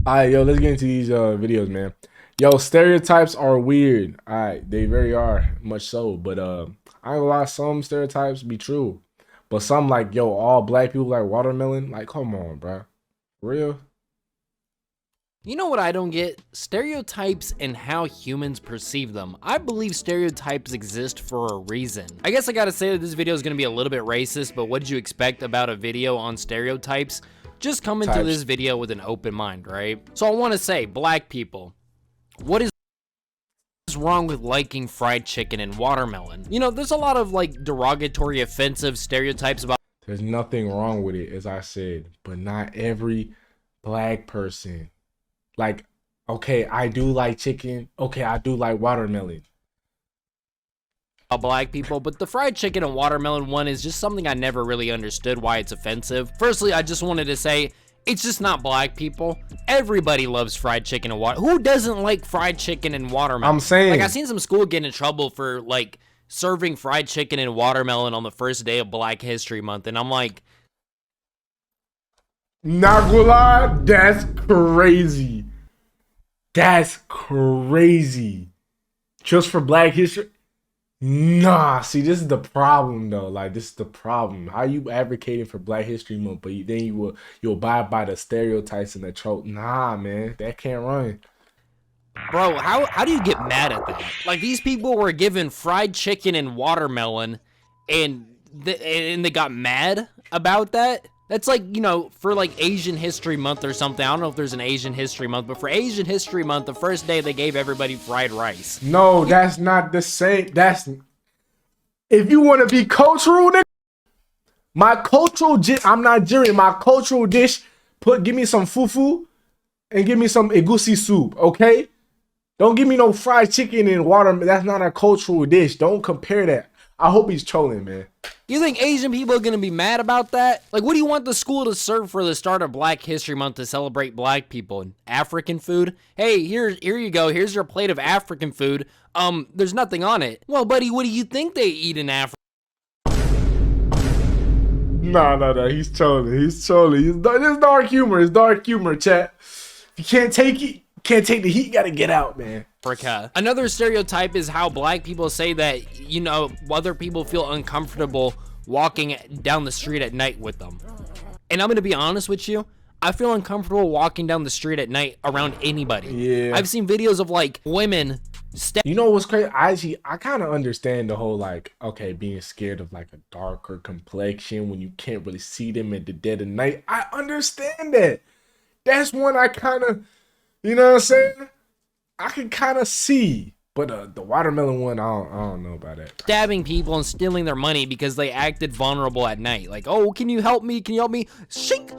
All right, yo, let's get into these videos, man. Yo, stereotypes are weird. All right, they very are, much so. But I ain't gonna lie, some stereotypes be true, but some like yo, all black people like watermelon. Like, come on, bro, for real. You know what I don't get? Stereotypes and how humans perceive them. I believe stereotypes exist for a reason. I guess I gotta say that this video is gonna be a little bit racist, but what did you expect about a video on stereotypes? Just come into this video with an open mind, right? So I wanna say, black people, what is wrong with liking fried chicken and watermelon? You know, there's a lot of like derogatory, offensive stereotypes about. There's nothing wrong with it, as I said, but not every black person. Like, okay, I do like chicken. Okay, I do like watermelon. Black people, but the fried chicken and watermelon one is just something I never really understood why it's offensive. Firstly, I just wanted to say it's just not black people. Everybody loves fried chicken and water. Who doesn't like fried chicken and watermelon? I'm saying, like, I seen some school get in trouble for like serving fried chicken and watermelon on the first day of Black History Month, and I'm like, not gonna lie, that's crazy. That's crazy. Just for Black History. Nah, see, this is the problem though. Like, this is the problem. How you advocating for Black History Month, but then you'll abide by the stereotypes and the trope? Nah, man, that can't run. bro, how do you get mad at that? Like, these people were given fried chicken and watermelon, and they got mad about that. That's like, you know, for like Asian History Month or something. I don't know if there's an Asian History Month, but for Asian History Month, the first day they gave everybody fried rice. No, that's not the same. That's if you want to be cultural, nigga. My cultural I'm Nigerian. My cultural dish, give me some fufu and give me some egusi soup, okay? Don't give me no fried chicken and water. That's not a cultural dish. Don't compare that. I hope he's trolling, man. You think Asian people are going to be mad about that? Like, what do you want the school to serve for the start of Black History Month to celebrate black people? African food? Hey, here you go. Here's your plate of African food. There's nothing on it. Well, buddy, what do you think they eat in Africa? No. He's trolling. He's trolling. It's dark humor. It's dark humor, chat. If you can't take it, can't take the heat, you gotta get out, man. Another stereotype is how black people say that, you know, other people feel uncomfortable walking down the street at night with them. And I'm gonna be honest with you, I feel uncomfortable walking down the street at night around anybody. Yeah. I've seen videos of like women you know what's crazy? I kind of understand the whole like, okay, being scared of like a darker complexion when you can't really see them at the dead of night. I understand that. That's one I kind of, you know what I'm saying? I can kind of see, but the watermelon one, I don't know about that. Stabbing people and stealing their money because they acted vulnerable at night. Like, oh, can you help me? Can you help me? Shink.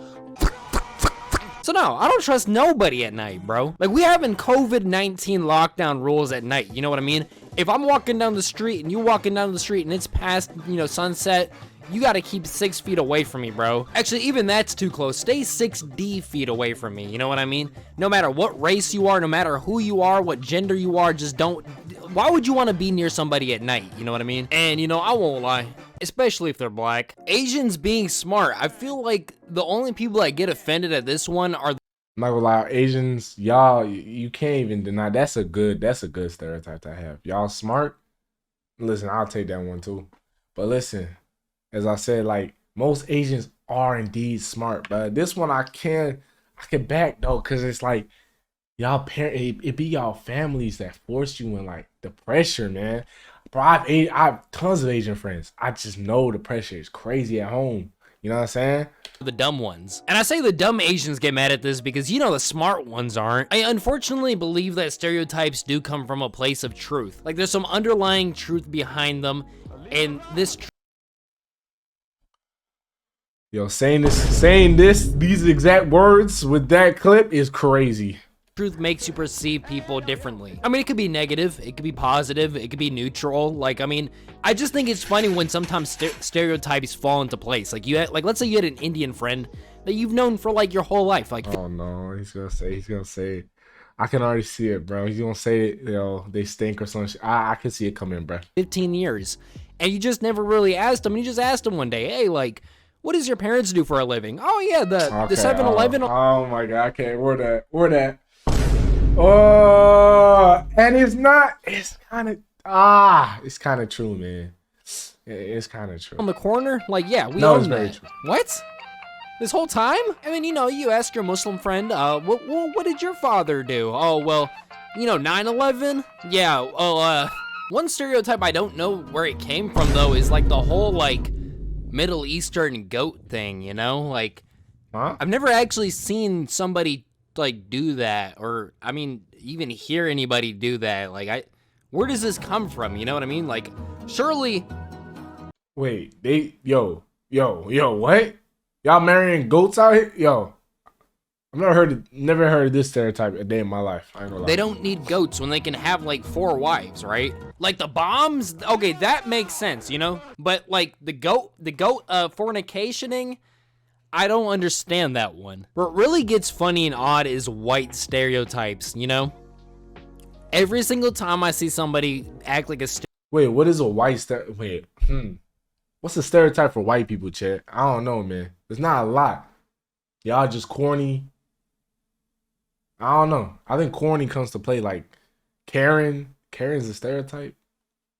So no, I don't trust nobody at night, bro. Like, we having COVID-19 lockdown rules at night. You know what I mean? If I'm walking down the street and you walking down the street and it's past, you know, sunset, you gotta keep 6 feet away from me, bro. Actually, even that's too close. Stay 6D feet away from me, you know what I mean? No matter what race you are, no matter who you are, what gender you are, just don't. Why would you want to be near somebody at night, you know what I mean? And, you know, I won't lie, especially if they're black. Asians being smart, I feel like the only people that get offended at this one are I'm not gonna lie, Asians, y'all, you can't even deny that's a good stereotype to have. Y'all smart. Listen, I'll take that one too. But listen, as I said, like, most Asians are indeed smart, but this one I can back though, because it's like y'all it be y'all families that force you in, like, the pressure, man. Bro, I've tons of Asian friends. I just know the pressure is crazy at home. You know what I'm saying? the dumb ones. And I say the dumb Asians get mad at this because, you know, the smart ones aren't. I unfortunately believe that stereotypes do come from a place of truth. Like, there's some underlying truth behind them, and this Yo, these exact words with that clip is crazy. truth makes you perceive people differently. I mean, it could be negative, it could be positive, it could be neutral. Like, I mean, I just think it's funny when sometimes stereotypes fall into place. Like, let's say you had an Indian friend that you've known for like your whole life. Like, oh no, he's gonna say it. I can already see it, bro. He's gonna say it, you know, they stink or something. I can see it coming, bro. 15 years, and you just never really asked them. You just asked them one day, hey, like, What does your parents do for a living? Oh yeah, the Okay. 7-Eleven. Oh my god. Okay, where that? Where that? Oh, and it's not. It's kind of it's kind of true, man. It's kind of true. On the corner? Like, yeah, we No, it's own very that. true. What? This whole time? I mean, you know, you ask your Muslim friend, what did your father do? Oh, well, you know, 9/11? Yeah, well, one stereotype I don't know where it came from, though, is, like, the whole, like, Middle Eastern goat thing, you know? Like, Huh? I've never actually seen somebody, like, do that, or, I mean, even hear anybody do that. Like, where does this come from, you know what I mean? Like, surely... Wait, yo, what? Y'all marrying goats out here? Yo, I've never heard of this stereotype a day in my life. I ain't gonna lie. They don't need goats when they can have like 4 wives, right? Like the bombs, okay, that makes sense, you know? But like the goat fornicationing, I don't understand that one. What really gets funny and odd is white stereotypes, you know? Every single time I see somebody act like a Wait, what is a white What's a stereotype for white people, Chet? I don't know, man. There's not a lot. Y'all just corny. I don't know. I think corny comes to play like Karen. Karen's a stereotype.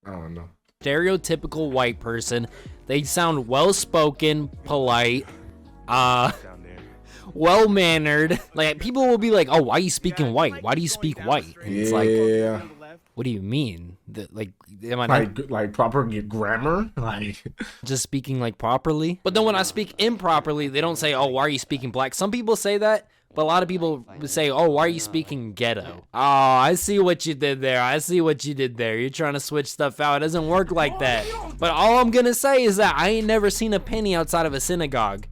I don't know. stereotypical white person, they sound well-spoken, polite, well-mannered. Like, people will be like, oh, why are you speaking white? Why do you speak white? And it's like, Yeah. what do you mean? Like, am I not Like proper grammar? Like just speaking like properly? But then when I speak improperly, they don't say, oh, why are you speaking black? Some people say that, but a lot of people say, oh, why are you speaking ghetto? Oh, I see what you did there. I see what you did there. You're trying to switch stuff out. It doesn't work like that. But all I'm gonna say is that I ain't never seen a penny outside of a synagogue.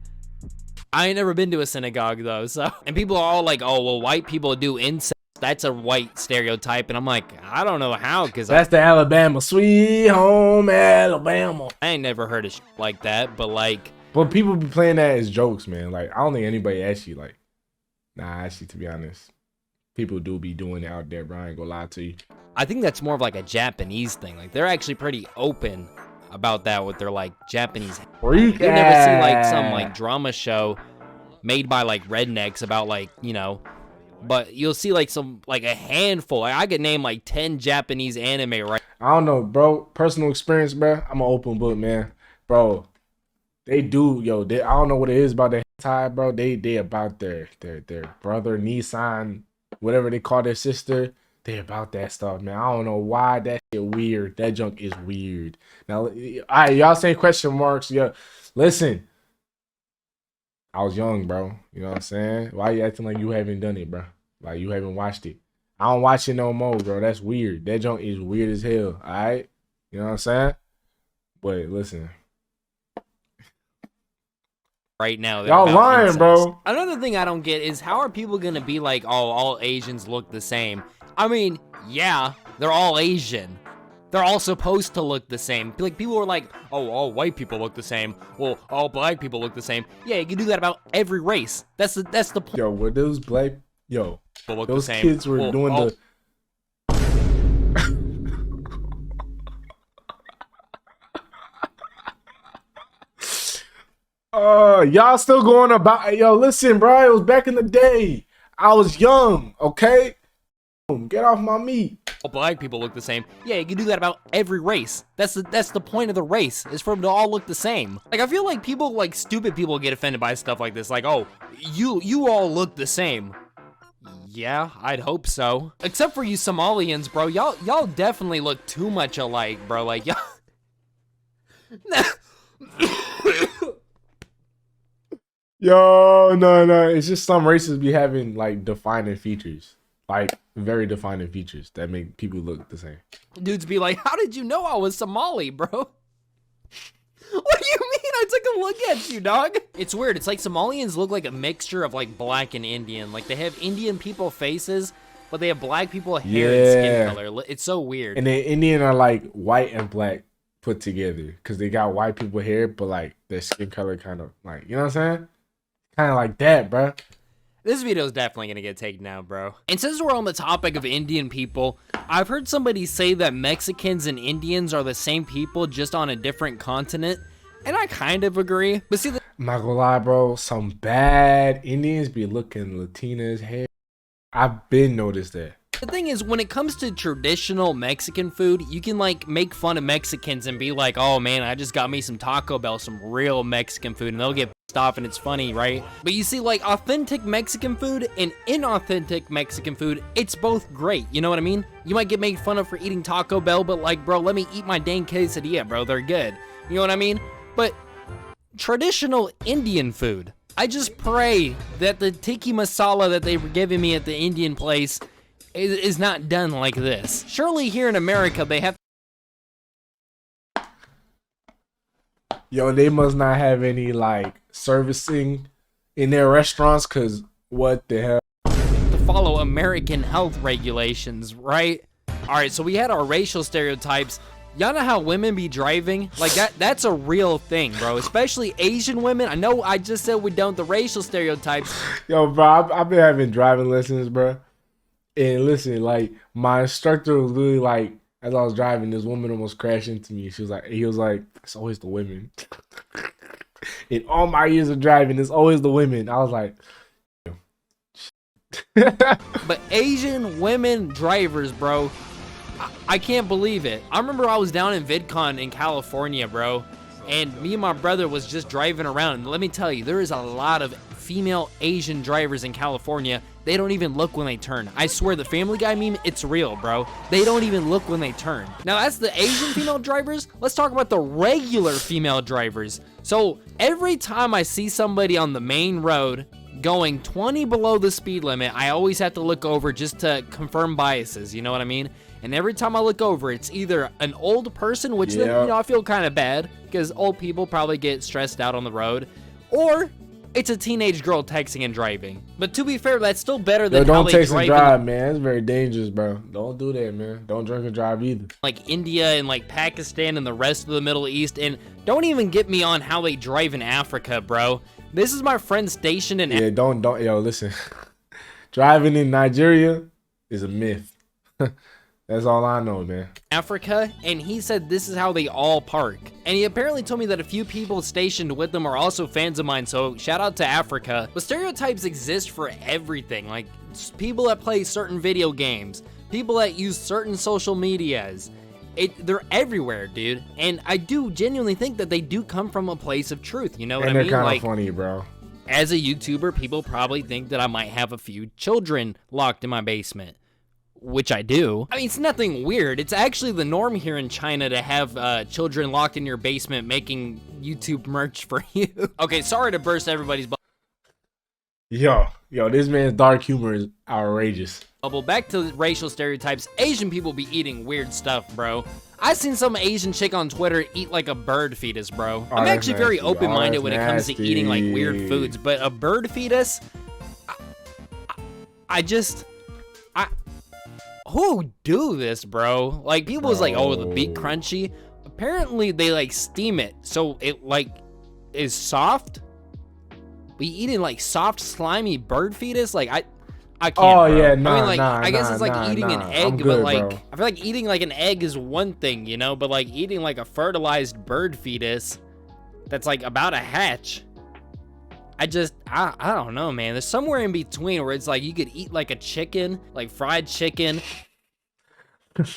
I ain't never been to a synagogue though, so. And people are all like, oh, well, white people do incest. That's a white stereotype, and I'm like, I don't know how, because that's the Alabama, sweet home Alabama. I ain't never heard of shit like that, but like. But people be playing that as jokes, man. Like, I don't think anybody actually like. Nah, actually, to be honest, people do be doing it out there, bro. I ain't gonna lie to you. I think that's more of like a Japanese thing. Like, they're actually pretty open about that with their like Japanese. Freak You'll never see like some like drama show made by like rednecks about like, you know. But you'll see like some, like a handful. Like, I could name like 10 Japanese anime, right? I don't know, bro. Personal experience, bro. I'm an open book, man. Bro, they do, I don't know what it is about that hentai, bro. They about their brother, Nissan, whatever they call their sister. They about that stuff, man. I don't know why that shit weird. That junk is weird. Now, all right, y'all say question marks. Yeah, listen. I was young, bro. You know what I'm saying? Why you acting like you haven't done it, bro? Like you haven't watched it. I don't watch it no more, bro. That's weird. That junk is weird as hell. All right? You know what I'm saying? But listen. Right now. Y'all lying, incest. Bro. Another thing I don't get is how are people going to be like, oh, all Asians look the same? I mean, yeah, they're all Asian. They're all supposed to look the same. Like, people are like, oh, all white people look the same. Well, all black people look the same. Yeah, you can do that about every race. That's the point. Yo, were those black... Yo, those kids were doing the... Y'all still going about... Yo, listen, bro. It was back in the day. I was young, okay? Get off my meat. All black people look the same. Yeah, you can do that about every race. That's the point of the race, is for them to all look the same. Like, I feel like people, like stupid people, get offended by stuff like this. Like, oh, you all look the same. Yeah, I'd hope so. Except for you Somalians, bro. Y'all definitely look too much alike, bro. Like, y'all... Yo, no. It's just some races be having, like, defining features. Like, very defining features that make people look the same. Dudes be like, how did you know I was Somali, bro? What do you mean? I took a look at you, dog. It's weird. It's like Somalians look like a mixture of like black and Indian. Like, they have Indian people faces, but they have black people hair and skin color. It's so weird. And then Indian are like white and black put together because they got white people hair, but like their skin color kind of like, you know what I'm saying? Kind of like that, bro. This video is definitely going to get taken down, bro. And since we're on the topic of Indian people, I've heard somebody say that Mexicans and Indians are the same people, just on a different continent. And I kind of agree. But see, I'm not gonna lie, bro. Some bad Indians be looking Latinas hair. I've been noticed that. the thing is, when it comes to traditional Mexican food, you can like make fun of Mexicans and be like, oh man, I just got me some Taco Bell, some real Mexican food, and they'll get pissed off and it's funny, right? But you see, like authentic Mexican food and inauthentic Mexican food, it's both great, you know what I mean? You might get made fun of for eating Taco Bell, but like, bro, let me eat my dang quesadilla, bro, they're good. You know what I mean? But traditional Indian food, I just pray that the tiki masala that they were giving me at the Indian place is not done like this. Surely here in America they have Yo, they must not have any like servicing in their restaurants, cause what the hell? to follow American health regulations, right? Alright, so we had our racial stereotypes. Y'all know how women be driving? Like that's a real thing, bro. Especially Asian women. I know I just said we don't the racial stereotypes. Yo, bro, I've been having driving lessons, bro. And listen, like my instructor was literally like, as I was driving, this woman almost crashed into me. He was like, it's always the women. In all my years of driving, it's always the women. I was like, But Asian women drivers, bro, I can't believe it. I remember I was down in VidCon in California, bro, and me and my brother was just driving around. And let me tell you, there is a lot of female Asian drivers in California. They don't even look when they turn. I swear, the Family Guy meme, it's real, bro. They don't even look when they turn. Now, that's the Asian female drivers. Let's talk about the regular female drivers. So, every time I see somebody on the main road going 20 below the speed limit, I always have to look over just to confirm biases, you know what I mean? And every time I look over, it's either an old person, which then, you know, I feel kind of bad because old people probably get stressed out on the road, or it's a teenage girl texting and driving. But to be fair, that's still better than don't how they text and drive drive, man. It's very dangerous, bro. Don't do that, man. Don't drink and drive either. like India and like Pakistan and the rest of the Middle East. And don't even get me on how they drive in Africa, bro. This is my friend stationed in Yeah, don't yo, listen. Driving in Nigeria is a myth. That's all I know, man. Africa, and he said this is how they all park. And he apparently told me that a few people stationed with them are also fans of mine, so shout out to Africa. But stereotypes exist for everything, like people that play certain video games, people that use certain social medias. They're everywhere, dude. And I do genuinely think that they do come from a place of truth, you know what I mean? And they're kind like, of funny, bro. as a YouTuber, people probably think that I might have a few children locked in my basement, which I do. I mean, it's nothing weird. It's actually the norm here in China to have children locked in your basement making YouTube merch for you. Okay, sorry to burst everybody's Yo, this man's dark humor is outrageous. bubble. Back to racial stereotypes. Asian people be eating weird stuff, bro. I seen some Asian chick on Twitter eat like a bird fetus, bro. Oh, I'm that's actually very nasty. open-minded Oh, when it that's comes to eating like weird nasty. foods, but a bird fetus, who would do this, bro? Like, people was like, oh, the beet crunchy. Apparently, they like steam it so it like is soft. We eating like soft, slimy bird fetus? Like, I can't. Oh, bro. yeah, I mean, like, I guess it's like nah, eating an nah. egg, I'm but good, like, bro. I feel like eating like an egg is one thing, you know, but like eating like a fertilized bird fetus that's like about to hatch. I don't know, man. There's somewhere in between where it's like you could eat like a chicken, like fried chicken.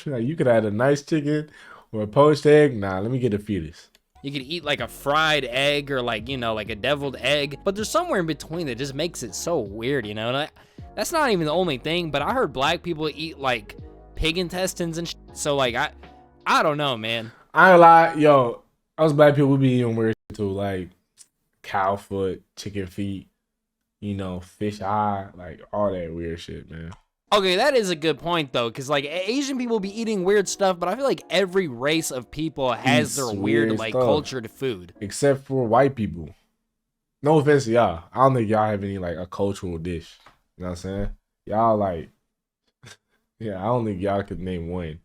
You could add a nice chicken or a poached egg. Nah, let me get a fetus. You could eat like a fried egg or like, you know, like a deviled egg. But there's somewhere in between that just makes it so weird, you know? And that's not even the only thing, but I heard black people eat like pig intestines and shit. So like, I don't know, man. I ain't lie, yo, us black people, we be eating weird shit too, like cow foot, chicken feet, you know, fish eye, like all that weird shit, man. Okay, that is a good point though, because like Asian people be eating weird stuff, but I feel like every race of people has their weird like stuff. cultured food. Except for white people. No offense to y'all. I don't think y'all have any like a cultural dish. You know what I'm saying? Y'all like, yeah, I don't think y'all could name one.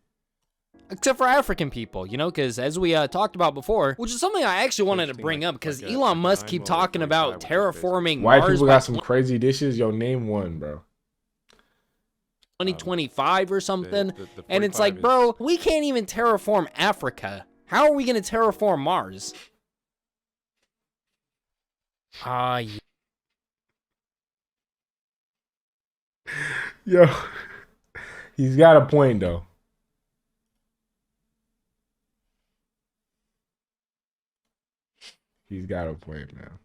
Except for African people, you know, because as we talked about before, which is something I actually wanted to bring up, because Elon Musk keep talking about terraforming White Mars people by got some crazy dishes. Yo, name one, bro. 2025 or something. And it's like, bro, we can't even terraform Africa. How are we going to terraform Mars? Yeah. Yo, he's got a point though. He's got a point, man.